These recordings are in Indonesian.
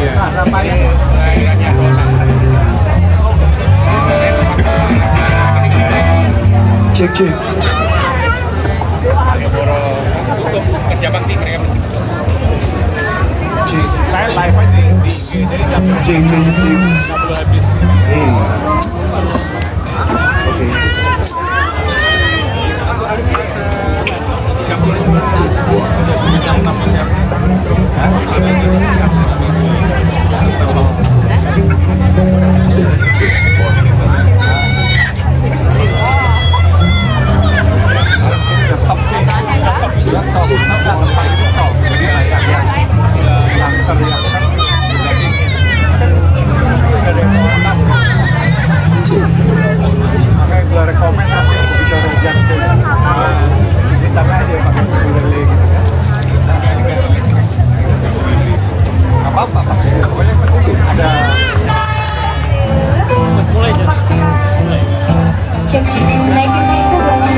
Cek cek. Untuk kerja bakti mereka Cek. Saya live aja di IG, jadi nggak perlu Cek cek cek. habis. Oke. Makanya gue rekomen nanti begitu reject sih. Kita aja pakai jewelry gitu kan. Apa-apa, pokoknya yang penting ada. Mas mulai aja. Cek cek. Naikin ke bawah.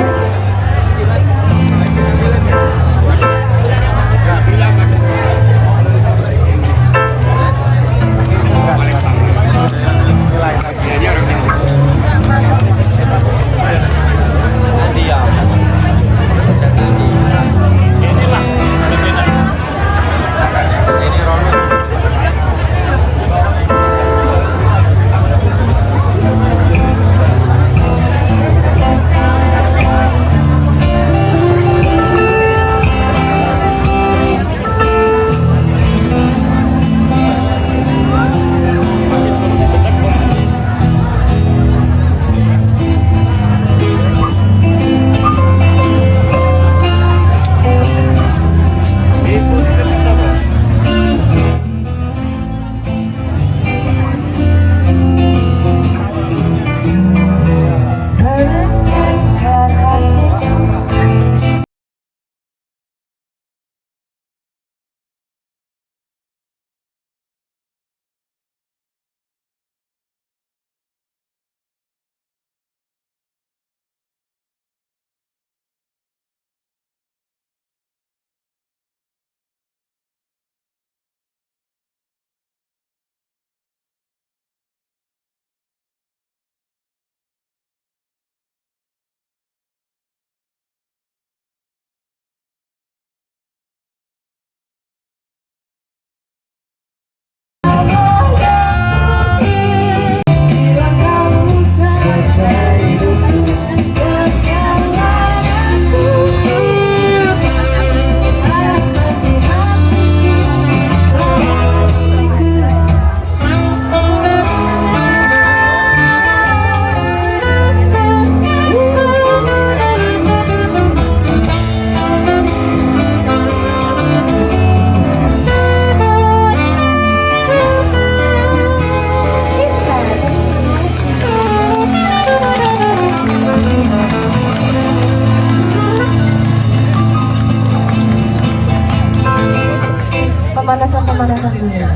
Pemanasan dulu.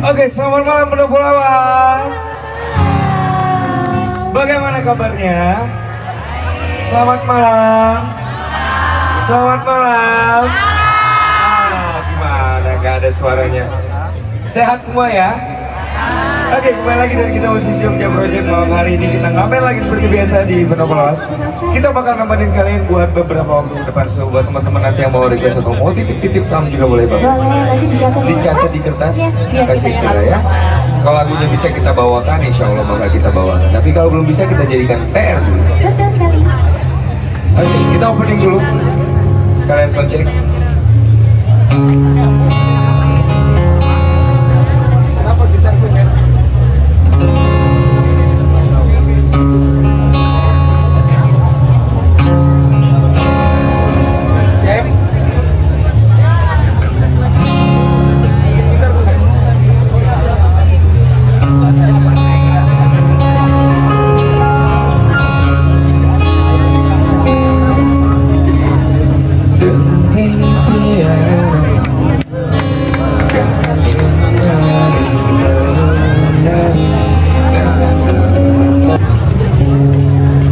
Oke, selamat malam pendukung lawas. Bagaimana kabarnya? Selamat malam. Selamat malam. Gimana? Gak ada suaranya. Sehat semua ya? Oke, kembali lagi dari kita musisi Jogja Project. Malam hari ini kita ngamen lagi seperti biasa di Pendukung Lawas. Kita bakal nemenin kalian buat beberapa waktu ke depan. So, buat teman-teman nanti yang mau request atau mau titip-titip salam juga boleh banget. Boleh, nanti Dicatat di kertas, biar kasih kita kita ya. Kalau lagunya bisa kita bawakan, insya Allah bakal kita bawakan. Tapi kalau belum bisa kita jadikan PR dulu. Betul sekali. Oke, kita opening dulu. Sekalian soundcheck. Kenapa kita punya? Cek.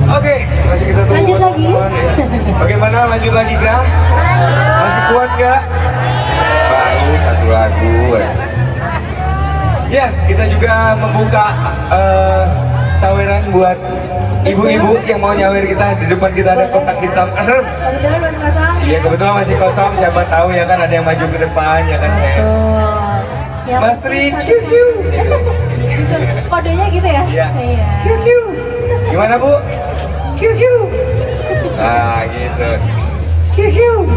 Oke, masih kita tunggu. Lanjut lagi. teman-teman, ya. Bagaimana, lanjut lagi kah? Masih kuat gak? Baru satu lagu ya. Ya, kita juga membuka saweran buat ibu-ibu yang mau nyawer kita. Di depan kita ada kotak hitam. Kebetulan masih kosong. Iya, kebetulan masih kosong. Siapa tahu ya kan ada yang maju ke depan ya kan saya. Tuh. Ya, Mas Tri, kiu kiu. Kodenya gitu ya? Iya. Kiu kiu. Gimana Bu? Kiu kiu. Nah, gitu. Kiu kiu.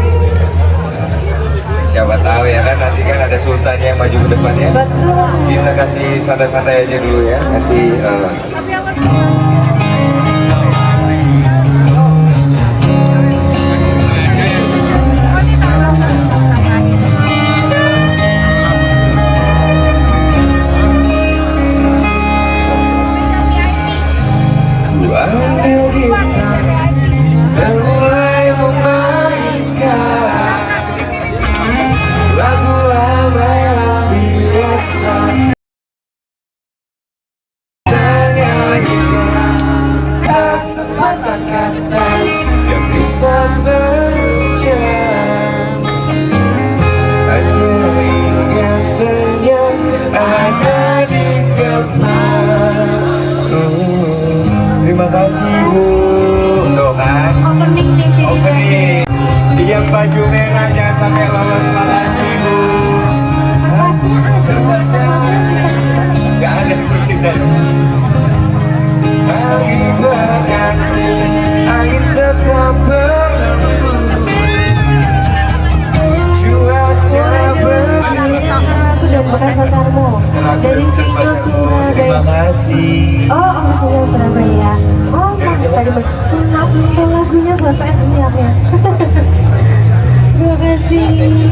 Siapa tahu ya kan nanti kan ada sultannya yang maju ke depan ya. Betul. Kita kasih santai-santai aja dulu ya. Nanti ambil gitar dan mulai memainkan lagu lama yang biasa nyanyikan. Tak sepatah kata yang bisa terucap, hanya ingatan yang ada di kepala. Terima kasih Bu. Tuh kan Opening nih jadi. opening. Yang baju merah jangan sampai lolos. Makasih Bu. Gak ada seperti tadi. Angin berganti, angin tetap berembus, cuaca berganti. Aku udah bekas pacarmu dari Sinyo Surabaya. Terima kasih. Oh, Sinyo Surabaya. Oh, masih tadi nonton lagunya Bapak ini ya. Terima kasih.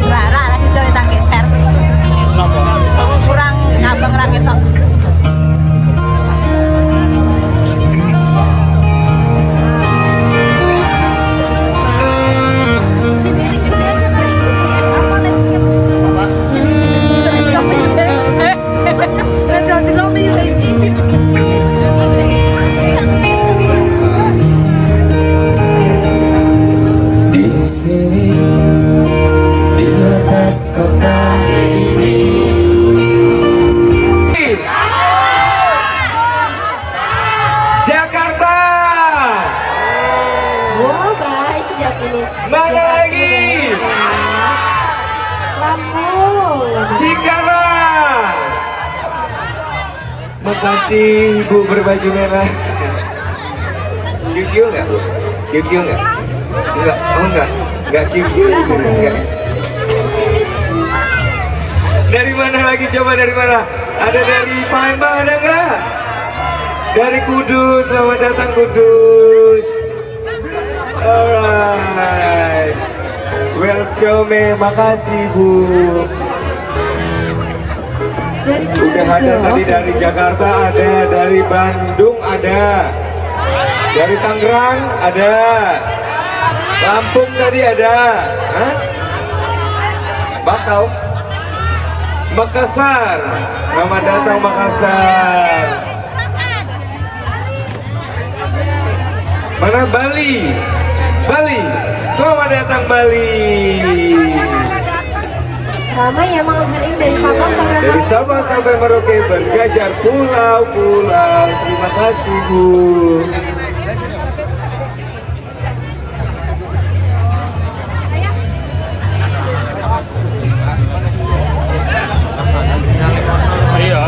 Rara lagi tuh tak geser. Kurang ngabang rakit kok. Di sini, di atas kota ini. Jakarta. Wah, banyak ini. Mana lagi? Lampung. Cikarang. Makasih Bu berbaju merah. QQ enggak Bu? QQ enggak? Enggak, oh enggak QQ. Enggak. Dari mana lagi coba dari mana? Ada dari Palembang ada enggak? Dari Kudus, selamat datang Kudus. Alright. Welcome, makasih Bu. Dari Udah ada Sidoarjo. tadi dari Jakarta ada, dari Bandung ada, dari Tangerang ada, Lampung tadi ada, hah? Bakau, Makassar, selamat datang Makassar. Mana Bali? Bali, selamat datang Bali. Ramai ya malam hari ini dari Sabang sampai Dari Sabang sampai Merauke berjajar pulau-pulau. Terima kasih Bu. Iya.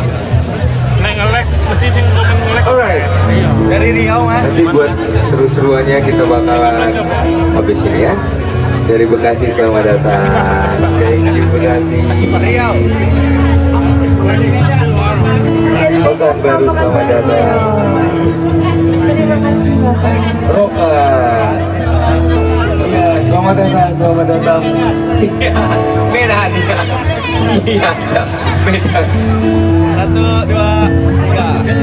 Nek ngelek mesti sing komen ngelek. Alright. Dari Riau Mas. Nanti buat seru-seruannya kita bakalan habis ini ya. Dari Bekasi selamat datang. Thank you Bekasi. Riau. Pekanbaru selamat datang. Terima kasih Bapak. Roka. Selamat datang, selamat datang. Iya, Medan ya. Iya, Medan. 1, 2, 3.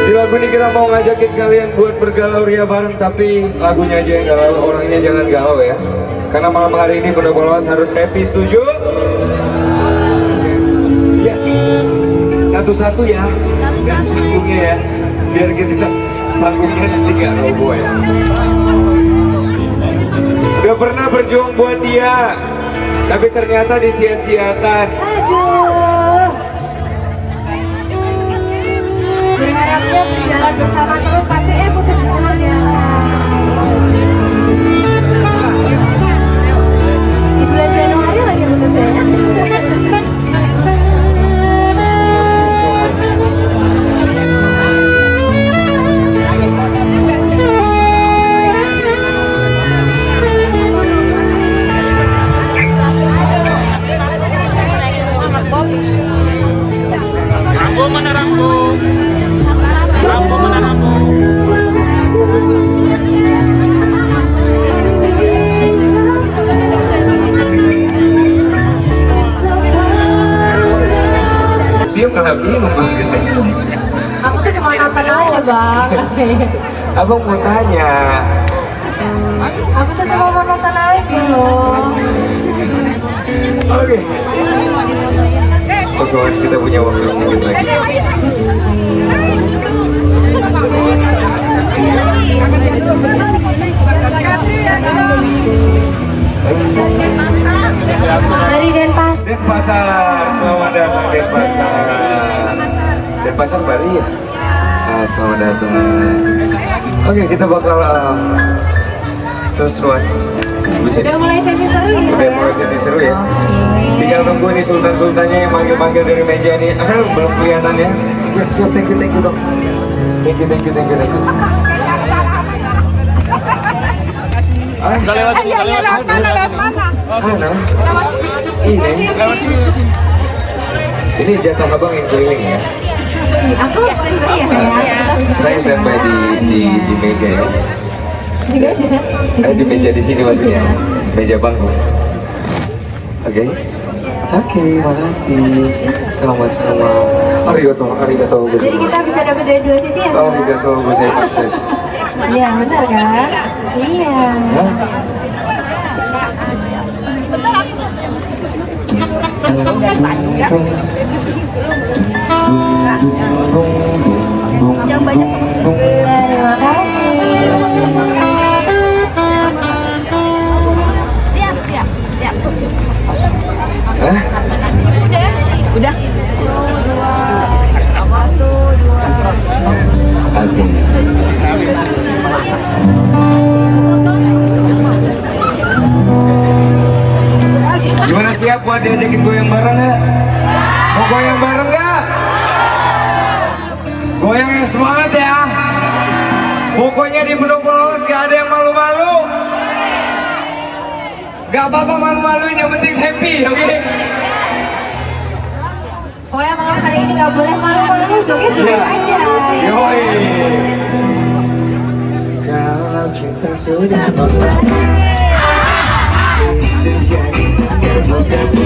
Di lagu ini kita mau ngajakin kalian buat bergalau ria bareng, tapi lagunya aja yang galau, orangnya jangan galau ya. Karena malam hari ini Pondok Polos harus happy, setuju? Ya, satu-satu ya, garis panggungnya ya, biar kita panggungnya nanti gak roboh ya. Udah pernah berjuang buat dia, tapi ternyata disia-siakan. Aduh. Berharapnya berjalan bersama terus, tapi putus aja. Di bulan Januari lagi putusnya. Rambo mana Rambo? Rambo mana Rambo? Dia malah bingung Bang, gitu. Aku tuh cuma nonton aja bang. Abang mau tanya, Aku tuh cuma mau nonton aja loh. oke. Soalnya kita punya waktu sedikit lagi. Dari Denpasar. Denpasar, selamat datang Denpasar. Denpasar Bali ya? Selamat datang. Oke, kita bakal sesuai. Udah mulai sesi seru ya? Udah mulai sesi seru ya. Tinggal nunggu ini sultan-sultannya yang manggil-manggil dari meja ini. Belum kelihatan ya. Ya siap, thank you dong. Thank you. Udah lewat sini. Iya, lewat mana? Mana? Ini. Ini jatah abang yang keliling ya. Aku sering ya. Saya standby di meja ya. Di meja. Di meja di sini maksudnya. Meja bangku. Oke. Oke, makasih. Sama-sama. Arigato gozaimasu. Jadi kita bisa dapat dari dua sisi ya? Arigato gozaimasu. Iya benar kan? Iya. Hah? Terima kasih. Siap. Hah? Udah. Oke. Gimana, siap buat diajakin goyang bareng nggak? Mau goyang bareng nggak? Goyang yang semangat ya. Pokoknya di Pondok Polos gak ada yang malu-malu. Gak apa-apa malu-maluin, yang penting happy, oke? Pokoknya malam hari ini nggak boleh malu-malu, joget-joget aja. Yoi. Kalau cinta sudah mulai terjadi debu-debu,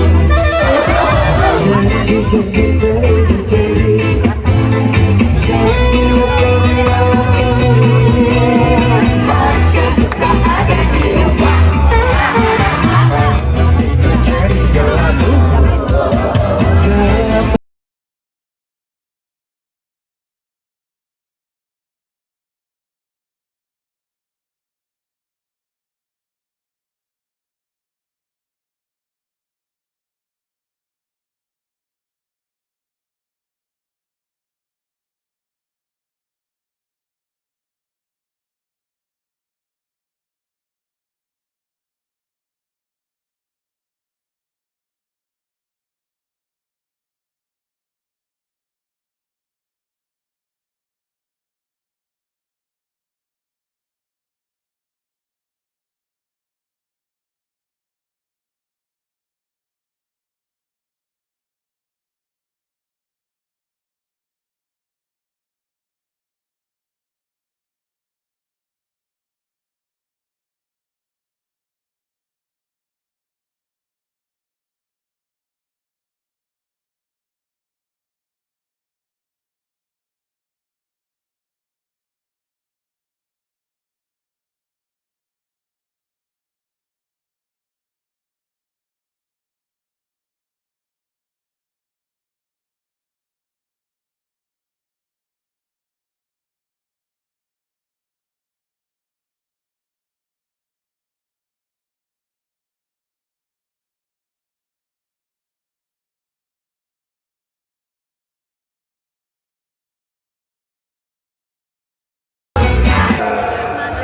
joget-joget sering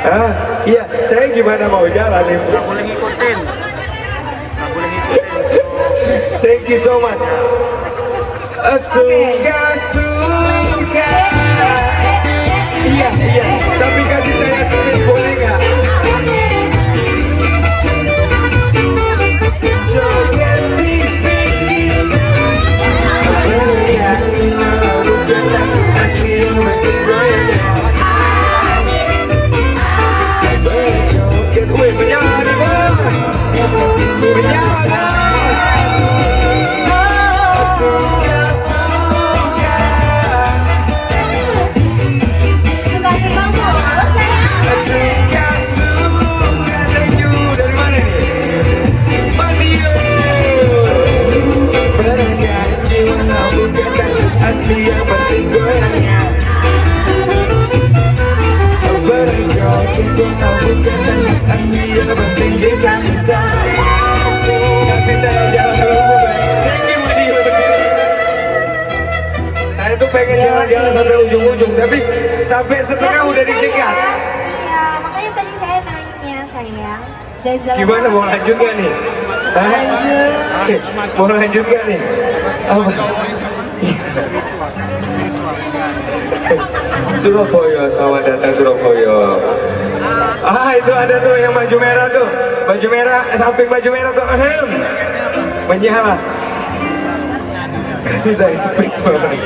Ah, iya, saya gimana mau jalan nih? Nggak boleh ngikutin. Nggak boleh ngikutin. Thank you so much. Suka. Iya, iya. Tapi kasih saya sedikit boleh nggak? Joget di pinggir. Asli makin goyang. Berjoget, wih menyala nih bos. Menyala. Suka. Suka banget saya. Suka, thank you. Dari mana nih? Madiun. Berganti warna bukan asli yang penting goyangnya. Berjoget warna bukan asli yang penting kita bisa. Kasih saya jalan dulu. Thank you Madiun. Saya tuh pengen jalan-jalan sampai ujung-ujung, tapi sampai setengah udah dicegat. Iya, makanya tadi saya nanya sayang. Jalan-jalan Gimana mau lanjut gak nih? Hah? Lanjut. Mau lanjut gak nih? Apa? Surabaya, selamat datang Surabaya. Ah itu ada tuh yang baju merah tuh, baju merah, samping baju merah tuh, menyala. Kasih saya space banget.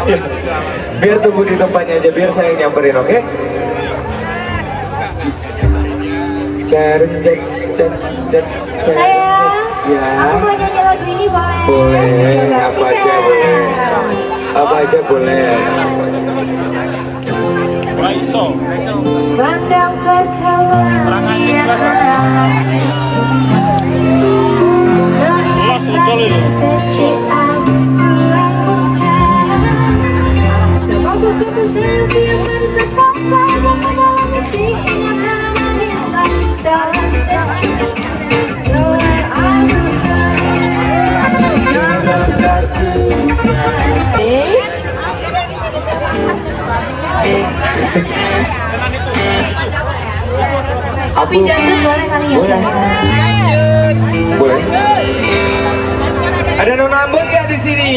Ya. Biar tunggu di tempatnya aja, biar saya yang nyamperin, oke? Sayang, Ya. aku mau nyanyi lagu ini boleh? Boleh, Coba apa sih, aja Kak. boleh. Apa aja boleh. Raiso. Pandang pertama dia Los betul itu. Kopi jantut boleh kali ya Boleh. sayang? Boleh. Ada Nona Ambon nggak di sini?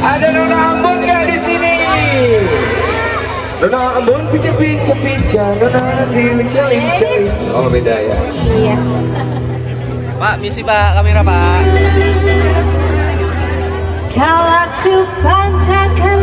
Ada Nona Ambon nggak di sini? Nona Ambon pica, Nona nanti celin. Oh beda ya. Iya. Pak, misi Pak, kamera Pak. Kalau ku pancarkan